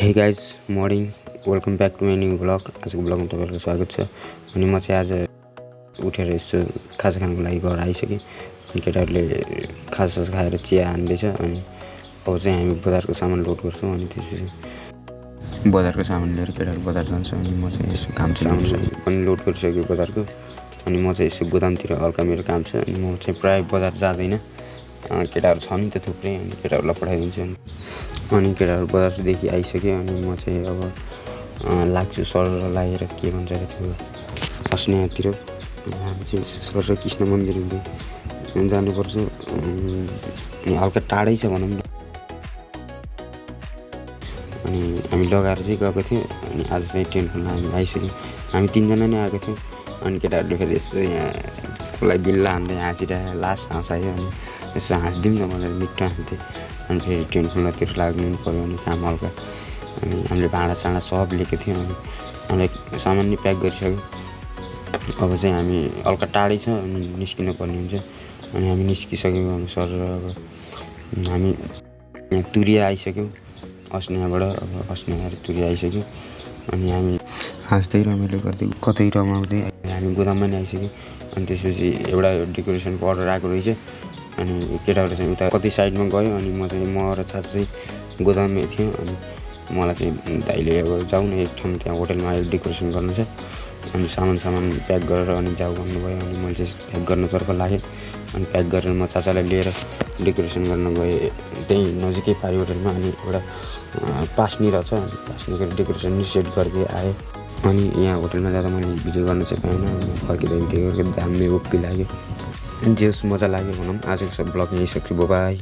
हे guys morning welcome back to my new blog. आजको ब्लगमा तपाईँहरूको स्वागत छ। अनि म चाहिँ आज उठेर यसो खाजा खानको लागि घर आइसकेँ। अनि केटाहरूले खाजा खाएर चिया हान्दैछ। अनि अब चाहिँ हामी बजारको सामान लोड गर्छौँ। अनि त्यसपछि बजारको सामान लिएर केटाहरू बजार जान्छ। अनि म चाहिँ यसो काम पनि लोड गरिसकेँ बजारको। अनि म चाहिँ यसो गोदामतिर हल्का मेरो काम छ। अनि म चाहिँ प्रायः बजार जाँदैन, केटाहरू छ नि त थुप्रै, अनि केटाहरूलाई पठाइदिन्छु। अनि केटाहरू बजारदेखि आइसक्यो। अनि म चाहिँ अब लाग्छु सर लागेर के भन्छ अरे त्यो अस्नेहातिर। हामी चाहिँ सर र कृष्ण मन्दिर हुँदै जानुपर्छ। अनि हल्का टाढै छ भनौँ न। अनि हामी लगाएर चाहिँ गएको थियौँ। अनि आज चाहिँ टेन्ट खोल्न हामी आइसक्यौँ। हामी तिनजना नै आएको थियौँ। अनि केटाहरूले फेरि यसो यहाँ कसलाई बिल्ला हान्दै हाँसिरहेको लास्ट हँसायो। अनि यसो हाँसिदिउँ न मजाले मिठो हाँस्थ्यो। अनि फेरि टेन्ट खोल्नतिर लाग्नु पऱ्यो। अनि काम हल्का अनि हामीले भाँडासाँडा सब लिएको थियौँ। अनि हामीले सामान नि प्याक गरिसक्यौँ। अब चाहिँ हामी हल्का टाढै छ, अनि निस्किनु पर्ने हुन्छ। अनि हामी निस्किसक्यौँ अनुसार अब हामी यहाँ तुरिया आइसक्यौँ अस्नेहाबाट। अब अस्नेहा र तुरिया आइसक्यौँ। अनि हामी हाँस्दै रमाइलो गर्दै कतै रमाउँदै हामी गोदाममा नि आइसक्यौँ। अनि त्यसपछि एउटा डेकोरेसनको अर्डर आएको रहेछ। अनि केटाहरू चाहिँ उता कति साइडमा गयो। अनि म र चाचा चाहिँ गोदाममै थियौँ। अनि मलाई चाहिँ दाइले अब जाउँ न एक ठाउँ, त्यहाँ होटलमा आएर डेकोरेसन गर्नु छ। अनि सामान प्याक गरेर अनि जाऊ भन्नुभयो। अनि मैले चाहिँ प्याक गर्नुतर्फ लागेँ। अनि प्याक गरेर म चाचालाई लिएर डेकोरेसन गर्न गएँ त्यहीँ नजिकै पारी होटलमा। अनि एउटा पास्नी रहेछ, अनि पास्नीको डेकोरेसन नि सेट गरिदिए आएँ। अनि यहाँ होटलमा जाँदा मैले भिडियो गर्न चाहिँ पाइनँ। फर्किँदा भिडियो गरेको दामी ओपी लाग्यो। जे होस् मजा लाग्यो भनौँ। आजको सब ब्लग यही सक्छु। बाई।